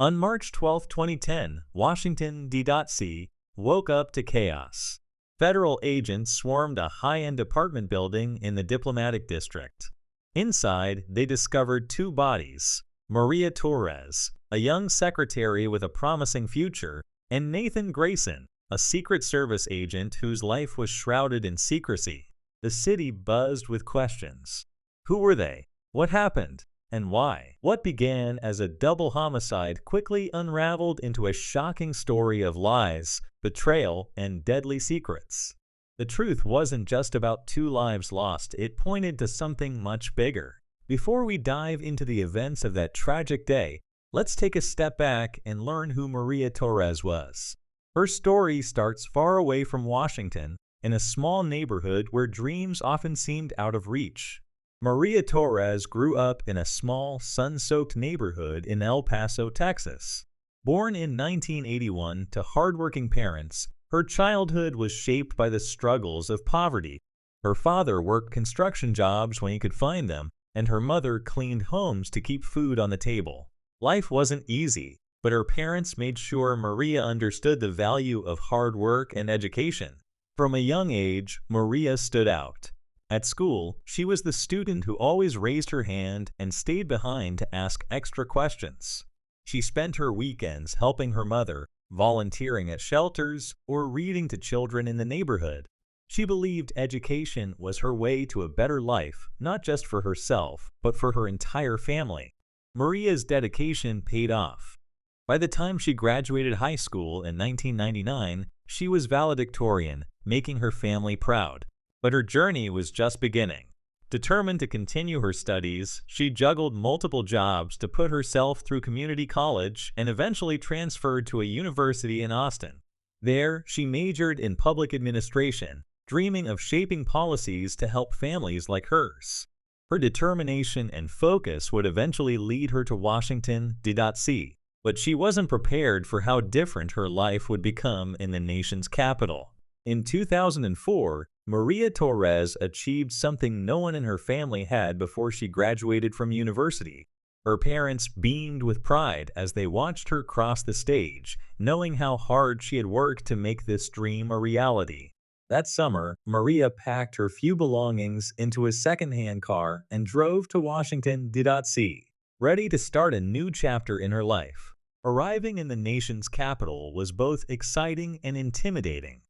On March 12, 2010, Washington, D.C. woke up to chaos. Federal agents swarmed a high-end apartment building in the diplomatic district. Inside, they discovered two bodies: Maria Torres, a young secretary with a promising future, and Nathan Grayson, a Secret Service agent whose life was shrouded in secrecy. The city buzzed with questions. Who were they? What happened? And why? What began as a double homicide quickly unraveled into a shocking story of lies, betrayal, and deadly secrets. The truth wasn't just about two lives lost, it pointed to something much bigger. Before we dive into the events of that tragic day, let's take a step back and learn who Maria Torres was. Her story starts far away from Washington, in a small neighborhood where dreams often seemed out of reach. Maria Torres grew up in a small, sun-soaked neighborhood in El Paso, Texas. Born in 1981 to hardworking parents, her childhood was shaped by the struggles of poverty. Her father worked construction jobs when he could find them, and her mother cleaned homes to keep food on the table. Life wasn't easy, but her parents made sure Maria understood the value of hard work and education. From a young age, Maria stood out. At school, she was the student who always raised her hand and stayed behind to ask extra questions. She spent her weekends helping her mother, volunteering at shelters, or reading to children in the neighborhood. She believed education was her way to a better life, not just for herself, but for her entire family. Maria's dedication paid off. By the time she graduated high school in 1999, she was valedictorian, making her family proud. But her journey was just beginning. Determined to continue her studies, she juggled multiple jobs to put herself through community college and eventually transferred to a university in Austin. There, she majored in public administration, dreaming of shaping policies to help families like hers. Her determination and focus would eventually lead her to Washington, D.C., but she wasn't prepared for how different her life would become in the nation's capital. In 2004, Maria Torres achieved something no one in her family had before she graduated from university. Her parents beamed with pride as they watched her cross the stage, knowing how hard she had worked to make this dream a reality. That summer, Maria packed her few belongings into a second-hand car and drove to Washington, D.C., ready to start a new chapter in her life. Arriving in the nation's capital was both exciting and intimidating.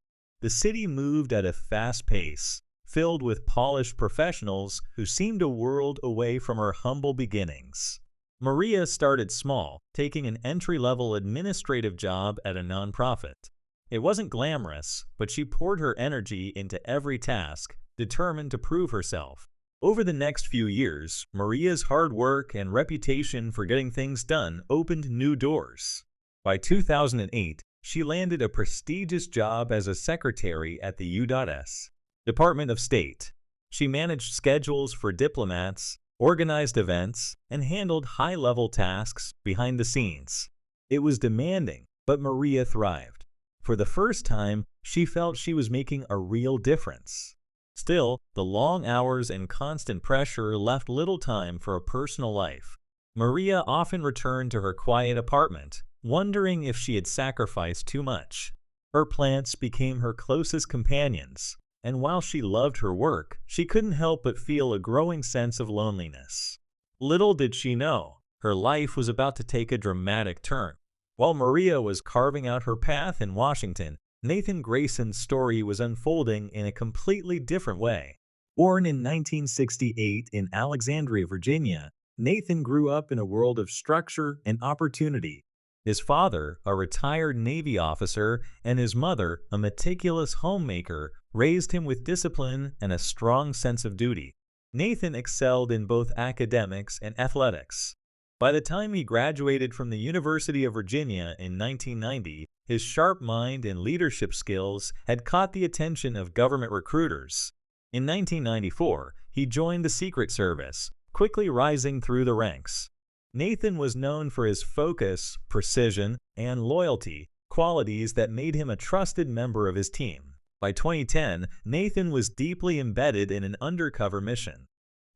The city moved at a fast pace, filled with polished professionals who seemed a world away from her humble beginnings. Maria started small, taking an entry-level administrative job at a nonprofit. It wasn't glamorous, but she poured her energy into every task, determined to prove herself. Over the next few years, Maria's hard work and reputation for getting things done opened new doors. By 2008, she landed a prestigious job as a secretary at the U.S. Department of State. She managed schedules for diplomats, organized events, and handled high-level tasks behind the scenes. It was demanding, but Maria thrived. For the first time, she felt she was making a real difference. Still, the long hours and constant pressure left little time for a personal life. Maria often returned to her quiet apartment, wondering if she had sacrificed too much. Her plants became her closest companions, and while she loved her work, she couldn't help but feel a growing sense of loneliness. Little did she know, her life was about to take a dramatic turn. While Maria was carving out her path in Washington, Nathan Grayson's story was unfolding in a completely different way. Born in 1968 in Alexandria, Virginia, Nathan grew up in a world of structure and opportunity. His father, a retired Navy officer, and his mother, a meticulous homemaker, raised him with discipline and a strong sense of duty. Nathan excelled in both academics and athletics. By the time he graduated from the University of Virginia in 1990, his sharp mind and leadership skills had caught the attention of government recruiters. In 1994, he joined the Secret Service, quickly rising through the ranks. Nathan was known for his focus, precision, and loyalty, qualities that made him a trusted member of his team. By 2010, Nathan was deeply embedded in an undercover mission.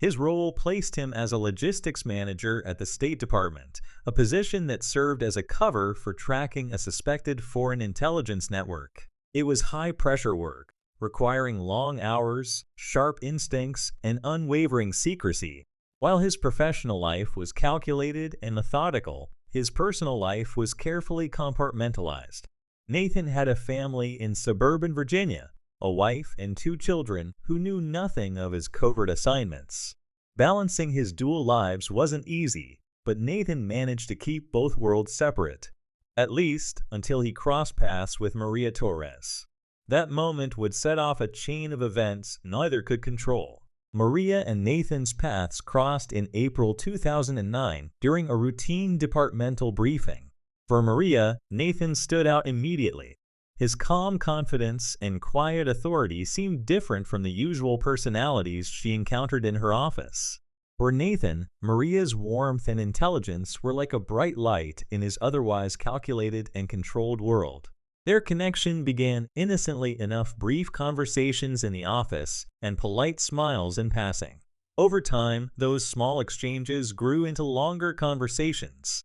His role placed him as a logistics manager at the State Department, a position that served as a cover for tracking a suspected foreign intelligence network. It was high-pressure work, requiring long hours, sharp instincts, and unwavering secrecy. While his professional life was calculated and methodical, his personal life was carefully compartmentalized. Nathan had a family in suburban Virginia, a wife and 2 children who knew nothing of his covert assignments. Balancing his dual lives wasn't easy, but Nathan managed to keep both worlds separate, at least until he crossed paths with Maria Torres. That moment would set off a chain of events neither could control. Maria and Nathan's paths crossed in April 2009 during a routine departmental briefing. For Maria, Nathan stood out immediately. His calm confidence and quiet authority seemed different from the usual personalities she encountered in her office. For Nathan, Maria's warmth and intelligence were like a bright light in his otherwise calculated and controlled world. Their connection began innocently enough: brief conversations in the office and polite smiles in passing. Over time, those small exchanges grew into longer conversations.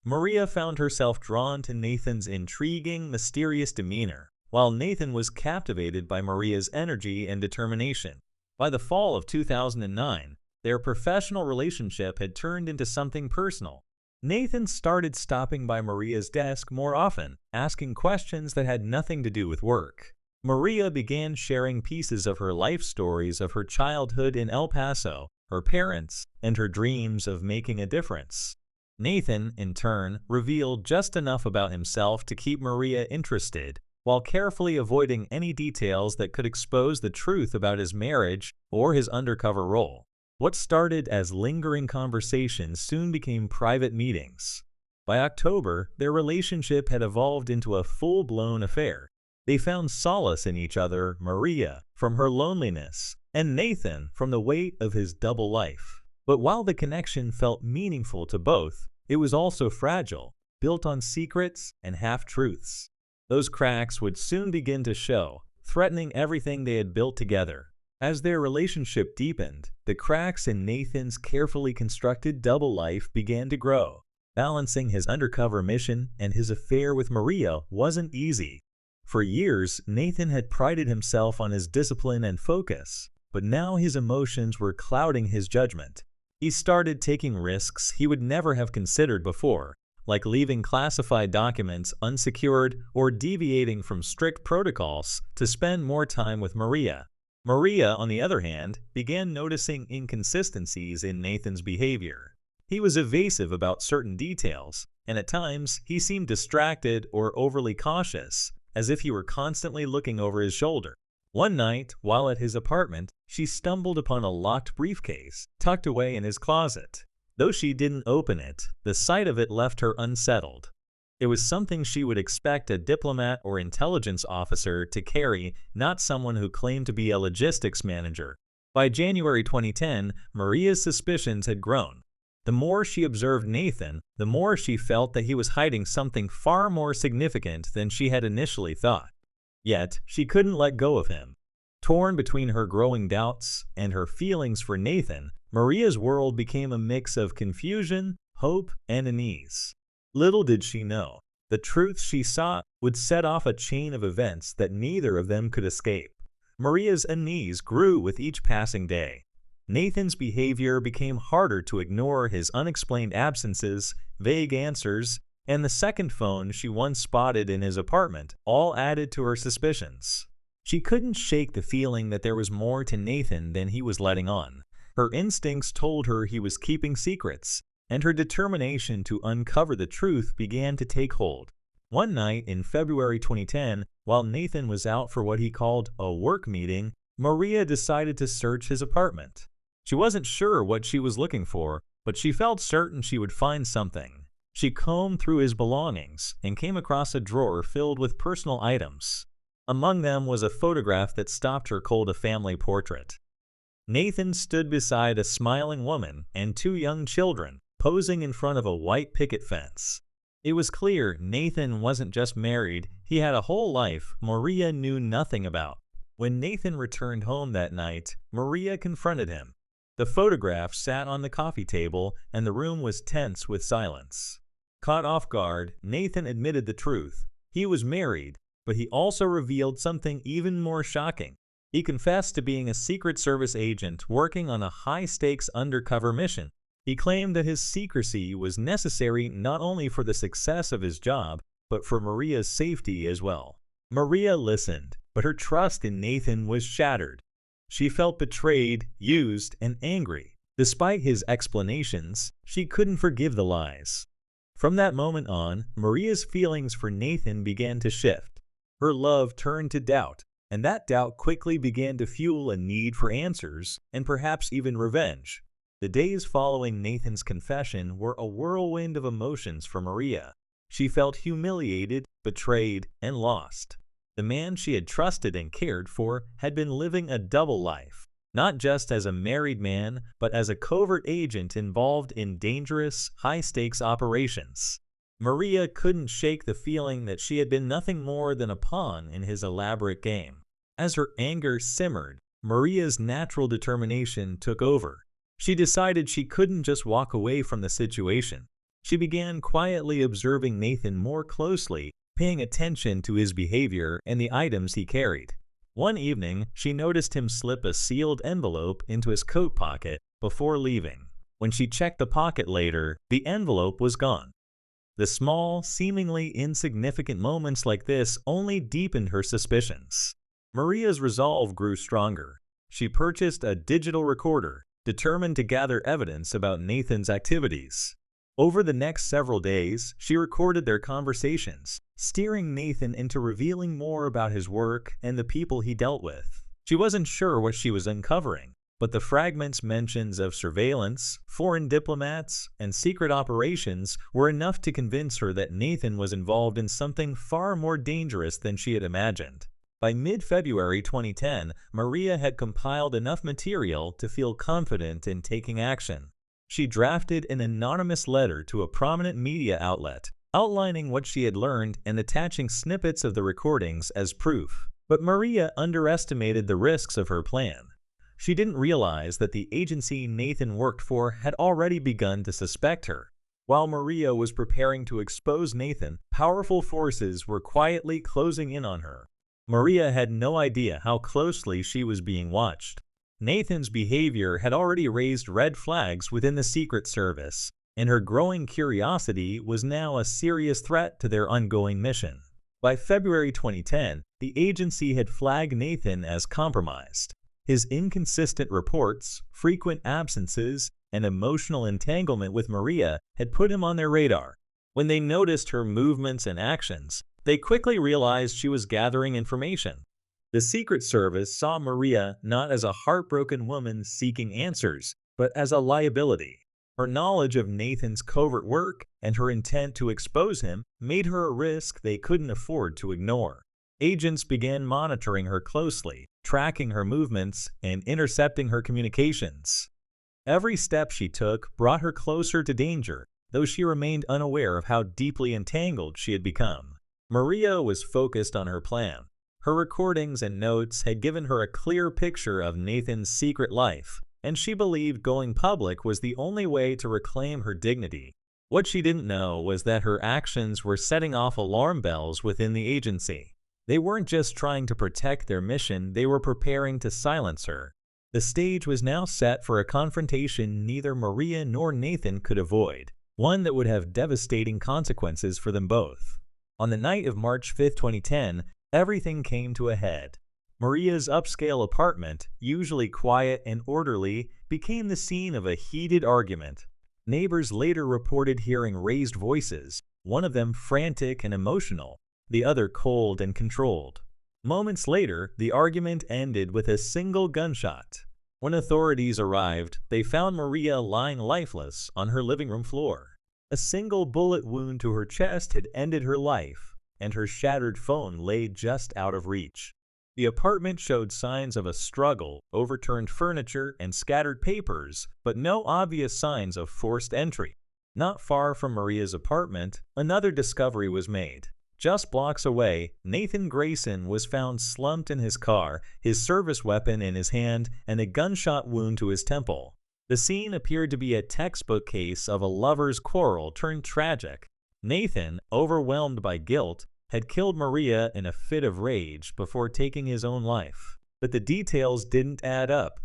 Maria found herself drawn to Nathan's intriguing, mysterious demeanor, while Nathan was captivated by Maria's energy and determination. By the fall of 2009, their professional relationship had turned into something personal. Nathan started stopping by Maria's desk more often, asking questions that had nothing to do with work. Maria began sharing pieces of her life stories of her childhood in El Paso, her parents, and her dreams of making a difference. Nathan, in turn, revealed just enough about himself to keep Maria interested, while carefully avoiding any details that could expose the truth about his marriage or his undercover role. What started as lingering conversations soon became private meetings. By October, their relationship had evolved into a full-blown affair. They found solace in each other, Maria from her loneliness, and Nathan from the weight of his double life. But while the connection felt meaningful to both, it was also fragile, built on secrets and half-truths. Those cracks would soon begin to show, threatening everything they had built together. As their relationship deepened, the cracks in Nathan's carefully constructed double life began to grow. Balancing his undercover mission and his affair with Maria wasn't easy. For years, Nathan had prided himself on his discipline and focus, but now his emotions were clouding his judgment. He started taking risks he would never have considered before, like leaving classified documents unsecured or deviating from strict protocols to spend more time with Maria. Maria, on the other hand, began noticing inconsistencies in Nathan's behavior. He was evasive about certain details, and at times he seemed distracted or overly cautious, as if he were constantly looking over his shoulder. One night, while at his apartment, she stumbled upon a locked briefcase tucked away in his closet. Though she didn't open it, the sight of it left her unsettled. It was something she would expect a diplomat or intelligence officer to carry, not someone who claimed to be a logistics manager. By January 2010, Maria's suspicions had grown. The more she observed Nathan, the more she felt that he was hiding something far more significant than she had initially thought. Yet, she couldn't let go of him. Torn between her growing doubts and her feelings for Nathan, Maria's world became a mix of confusion, hope, and unease. Little did she know, the truth she sought would set off a chain of events that neither of them could escape. Maria's unease grew with each passing day. Nathan's behavior became harder to ignore: his unexplained absences, vague answers, and the second phone she once spotted in his apartment all added to her suspicions. She couldn't shake the feeling that there was more to Nathan than he was letting on. Her instincts told her he was keeping secrets, and her determination to uncover the truth began to take hold. One night in February 2010, while Nathan was out for what he called a work meeting, Maria decided to search his apartment. She wasn't sure what she was looking for, but she felt certain she would find something. She combed through his belongings and came across a drawer filled with personal items. Among them was a photograph that stopped her cold: a family portrait. Nathan stood beside a smiling woman and 2 young children, posing in front of a white picket fence. It was clear Nathan wasn't just married, he had a whole life Maria knew nothing about. When Nathan returned home that night, Maria confronted him. The photograph sat on the coffee table, and the room was tense with silence. Caught off guard, Nathan admitted the truth. He was married, but he also revealed something even more shocking. He confessed to being a Secret Service agent working on a high-stakes undercover mission. He claimed that his secrecy was necessary not only for the success of his job, but for Maria's safety as well. Maria listened, but her trust in Nathan was shattered. She felt betrayed, used, and angry. Despite his explanations, she couldn't forgive the lies. From that moment on, Maria's feelings for Nathan began to shift. Her love turned to doubt, and that doubt quickly began to fuel a need for answers, and perhaps even revenge. The days following Nathan's confession were a whirlwind of emotions for Maria. She felt humiliated, betrayed, and lost. The man she had trusted and cared for had been living a double life, not just as a married man, but as a covert agent involved in dangerous, high-stakes operations. Maria couldn't shake the feeling that she had been nothing more than a pawn in his elaborate game. As her anger simmered, Maria's natural determination took over. She decided she couldn't just walk away from the situation. She began quietly observing Nathan more closely, paying attention to his behavior and the items he carried. One evening, she noticed him slip a sealed envelope into his coat pocket before leaving. When she checked the pocket later, the envelope was gone. The small, seemingly insignificant moments like this only deepened her suspicions. Maria's resolve grew stronger. She purchased a digital recorder, determined to gather evidence about Nathan's activities. Over the next several days, she recorded their conversations, steering Nathan into revealing more about his work and the people he dealt with. She wasn't sure what she was uncovering, but the fragments' mentions of surveillance, foreign diplomats, and secret operations were enough to convince her that Nathan was involved in something far more dangerous than she had imagined. By mid-February 2010, Maria had compiled enough material to feel confident in taking action. She drafted an anonymous letter to a prominent media outlet, outlining what she had learned and attaching snippets of the recordings as proof. But Maria underestimated the risks of her plan. She didn't realize that the agency Nathan worked for had already begun to suspect her. While Maria was preparing to expose Nathan, powerful forces were quietly closing in on her. Maria had no idea how closely she was being watched. Nathan's behavior had already raised red flags within the Secret Service, and her growing curiosity was now a serious threat to their ongoing mission. By February 2010, the agency had flagged Nathan as compromised. His inconsistent reports, frequent absences, and emotional entanglement with Maria had put him on their radar. When they noticed her movements and actions, they quickly realized she was gathering information. The Secret Service saw Maria not as a heartbroken woman seeking answers, but as a liability. Her knowledge of Nathan's covert work and her intent to expose him made her a risk they couldn't afford to ignore. Agents began monitoring her closely, tracking her movements and intercepting her communications. Every step she took brought her closer to danger, though she remained unaware of how deeply entangled she had become. Maria was focused on her plan. Her recordings and notes had given her a clear picture of Nathan's secret life, and she believed going public was the only way to reclaim her dignity. What she didn't know was that her actions were setting off alarm bells within the agency. They weren't just trying to protect their mission, they were preparing to silence her. The stage was now set for a confrontation neither Maria nor Nathan could avoid, one that would have devastating consequences for them both. On the night of March 5, 2010, everything came to a head. Maria's upscale apartment, usually quiet and orderly, became the scene of a heated argument. Neighbors later reported hearing raised voices, one of them frantic and emotional, the other cold and controlled. Moments later, the argument ended with a single gunshot. When authorities arrived, they found Maria lying lifeless on her living room floor. A single bullet wound to her chest had ended her life, and her shattered phone lay just out of reach. The apartment showed signs of a struggle, overturned furniture, and scattered papers, but no obvious signs of forced entry. Not far from Maria's apartment, another discovery was made. Just blocks away, Nathan Grayson was found slumped in his car, his service weapon in his hand, and a gunshot wound to his temple. The scene appeared to be a textbook case of a lover's quarrel turned tragic. Nathan, overwhelmed by guilt, had killed Maria in a fit of rage before taking his own life. But the details didn't add up.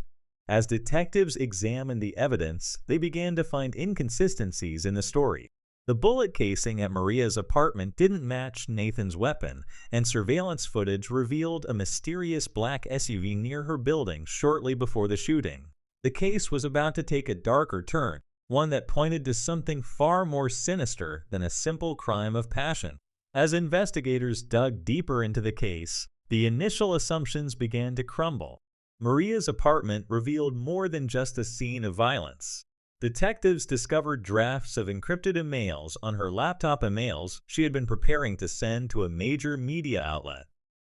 As detectives examined the evidence, they began to find inconsistencies in the story. The bullet casing at Maria's apartment didn't match Nathan's weapon, and surveillance footage revealed a mysterious black SUV near her building shortly before the shooting. The case was about to take a darker turn, one that pointed to something far more sinister than a simple crime of passion. As investigators dug deeper into the case, the initial assumptions began to crumble. Maria's apartment revealed more than just a scene of violence. Detectives discovered drafts of encrypted emails on her laptop, emails she had been preparing to send to a major media outlet.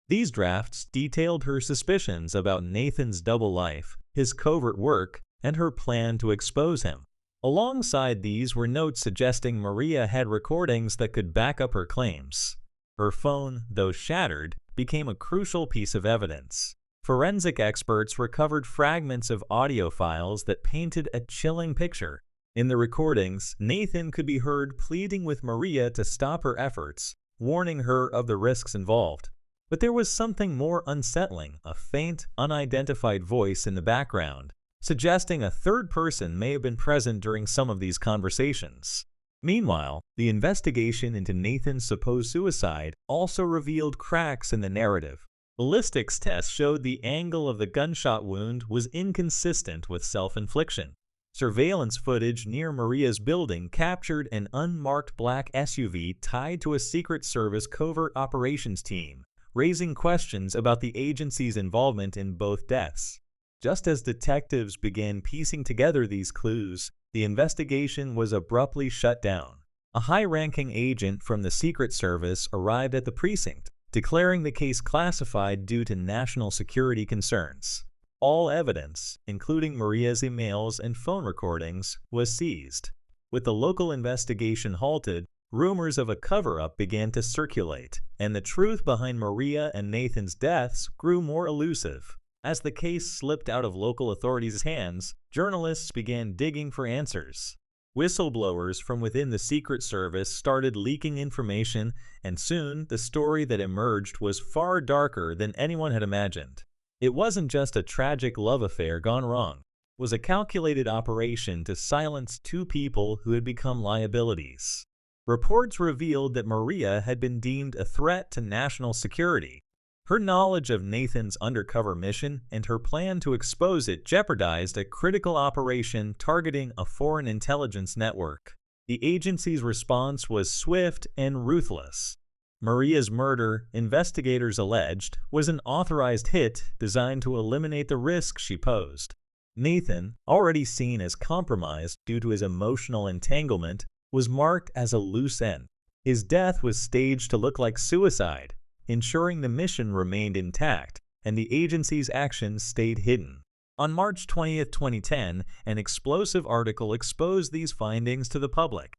These drafts detailed her suspicions about Nathan's double life, his covert work, and her plan to expose him. Alongside these were notes suggesting Maria had recordings that could back up her claims. Her phone, though shattered, became a crucial piece of evidence. Forensic experts recovered fragments of audio files that painted a chilling picture. In the recordings, Nathan could be heard pleading with Maria to stop her efforts, warning her of the risks involved. But there was something more unsettling, a faint, unidentified voice in the background, suggesting a third person may have been present during some of these conversations. Meanwhile, the investigation into Nathan's supposed suicide also revealed cracks in the narrative. Ballistics tests showed the angle of the gunshot wound was inconsistent with self-infliction. Surveillance footage near Maria's building captured an unmarked black SUV tied to a Secret Service covert operations team, raising questions about the agency's involvement in both deaths. Just as detectives began piecing together these clues, the investigation was abruptly shut down. A high-ranking agent from the Secret Service arrived at the precinct, declaring the case classified due to national security concerns. All evidence, including Maria's emails and phone recordings, was seized. With the local investigation halted, rumors of a cover-up began to circulate, and the truth behind Maria and Nathan's deaths grew more elusive. As the case slipped out of local authorities' hands, journalists began digging for answers. Whistleblowers from within the Secret Service started leaking information, and soon the story that emerged was far darker than anyone had imagined. It wasn't just a tragic love affair gone wrong. It was a calculated operation to silence two people who had become liabilities. Reports revealed that Maria had been deemed a threat to national security. Her knowledge of Nathan's undercover mission and her plan to expose it jeopardized a critical operation targeting a foreign intelligence network. The agency's response was swift and ruthless. Maria's murder, investigators alleged, was an authorized hit designed to eliminate the risk she posed. Nathan, already seen as compromised due to his emotional entanglement, was marked as a loose end. His death was staged to look like suicide, ensuring the mission remained intact and the agency's actions stayed hidden. On March 20, 2010, an explosive article exposed these findings to the public.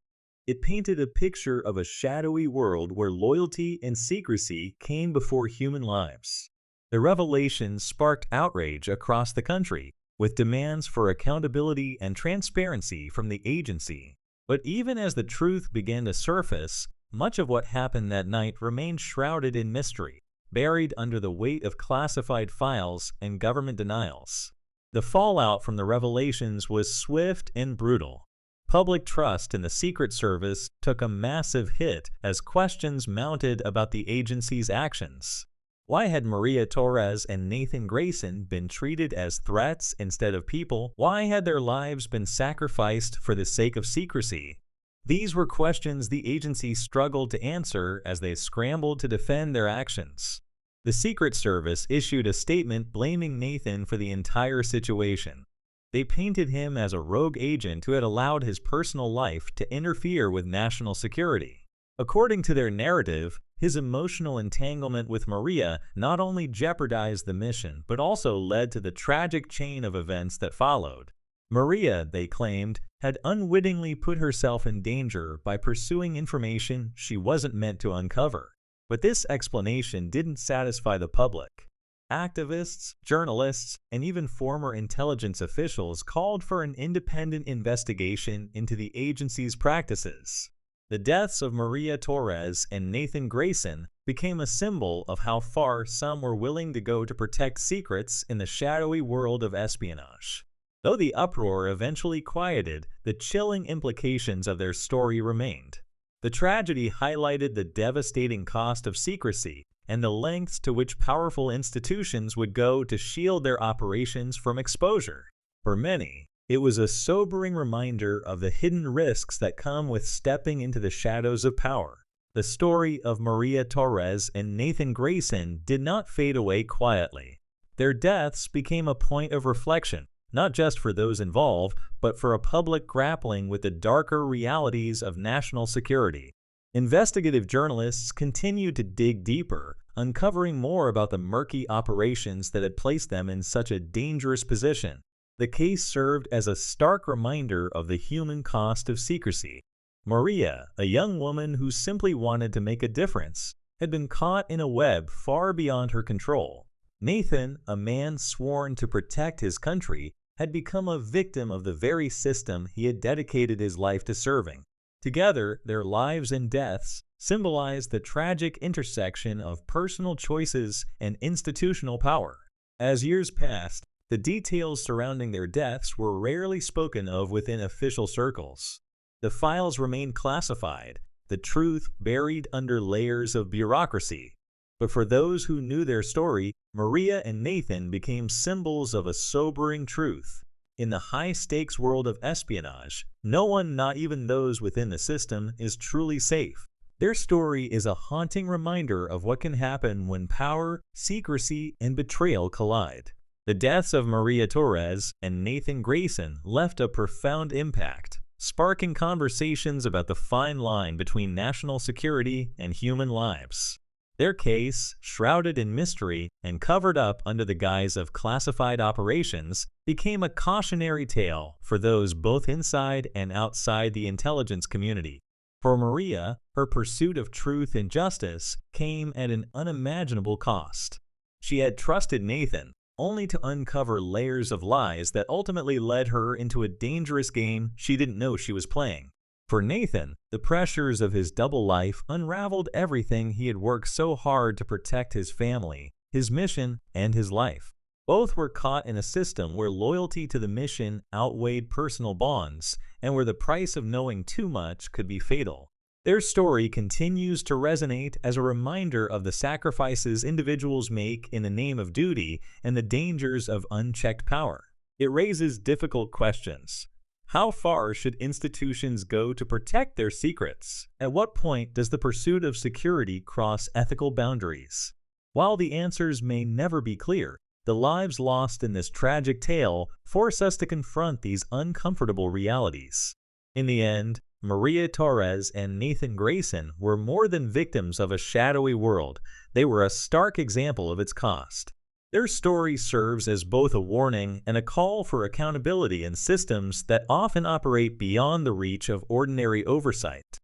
It painted a picture of a shadowy world where loyalty and secrecy came before human lives. The revelation sparked outrage across the country, with demands for accountability and transparency from the agency. But even as the truth began to surface, much of what happened that night remained shrouded in mystery, buried under the weight of classified files and government denials. The fallout from the revelations was swift and brutal. Public trust in the Secret Service took a massive hit as questions mounted about the agency's actions. Why had Maria Torres and Nathan Grayson been treated as threats instead of people? Why had their lives been sacrificed for the sake of secrecy? These were questions the agency struggled to answer as they scrambled to defend their actions. The Secret Service issued a statement blaming Nathan for the entire situation. They painted him as a rogue agent who had allowed his personal life to interfere with national security. According to their narrative, his emotional entanglement with Maria not only jeopardized the mission but also led to the tragic chain of events that followed. Maria, they claimed, had unwittingly put herself in danger by pursuing information she wasn't meant to uncover. But this explanation didn't satisfy the public. Activists, journalists, and even former intelligence officials called for an independent investigation into the agency's practices. The deaths of Maria Torres and Nathan Grayson became a symbol of how far some were willing to go to protect secrets in the shadowy world of espionage. Though the uproar eventually quieted, the chilling implications of their story remained. The tragedy highlighted the devastating cost of secrecy and the lengths to which powerful institutions would go to shield their operations from exposure. For many, it was a sobering reminder of the hidden risks that come with stepping into the shadows of power. The story of Maria Torres and Nathan Grayson did not fade away quietly. Their deaths became a point of reflection, not just for those involved, but for a public grappling with the darker realities of national security. Investigative journalists continued to dig deeper, uncovering more about the murky operations that had placed them in such a dangerous position. The case served as a stark reminder of the human cost of secrecy. Maria, a young woman who simply wanted to make a difference, had been caught in a web far beyond her control. Nathan, a man sworn to protect his country, had become a victim of the very system he had dedicated his life to serving. Together, their lives and deaths symbolized the tragic intersection of personal choices and institutional power. As years passed, the details surrounding their deaths were rarely spoken of within official circles. The files remained classified, the truth buried under layers of bureaucracy. But for those who knew their story, Maria and Nathan became symbols of a sobering truth. In the high-stakes world of espionage, no one, not even those within the system, is truly safe. Their story is a haunting reminder of what can happen when power, secrecy, and betrayal collide. The deaths of Maria Torres and Nathan Grayson left a profound impact, sparking conversations about the fine line between national security and human lives. Their case, shrouded in mystery and covered up under the guise of classified operations, became a cautionary tale for those both inside and outside the intelligence community. For Maria, her pursuit of truth and justice came at an unimaginable cost. She had trusted Nathan, only to uncover layers of lies that ultimately led her into a dangerous game she didn't know she was playing. For Nathan, the pressures of his double life unraveled everything he had worked so hard to protect: his family, his mission, and his life. Both were caught in a system where loyalty to the mission outweighed personal bonds, and where the price of knowing too much could be fatal. Their story continues to resonate as a reminder of the sacrifices individuals make in the name of duty and the dangers of unchecked power. It raises difficult questions. How far should institutions go to protect their secrets? At what point does the pursuit of security cross ethical boundaries? While the answers may never be clear, the lives lost in this tragic tale force us to confront these uncomfortable realities. In the end, Maria Torres and Nathan Grayson were more than victims of a shadowy world. They were a stark example of its cost. Their story serves as both a warning and a call for accountability in systems that often operate beyond the reach of ordinary oversight.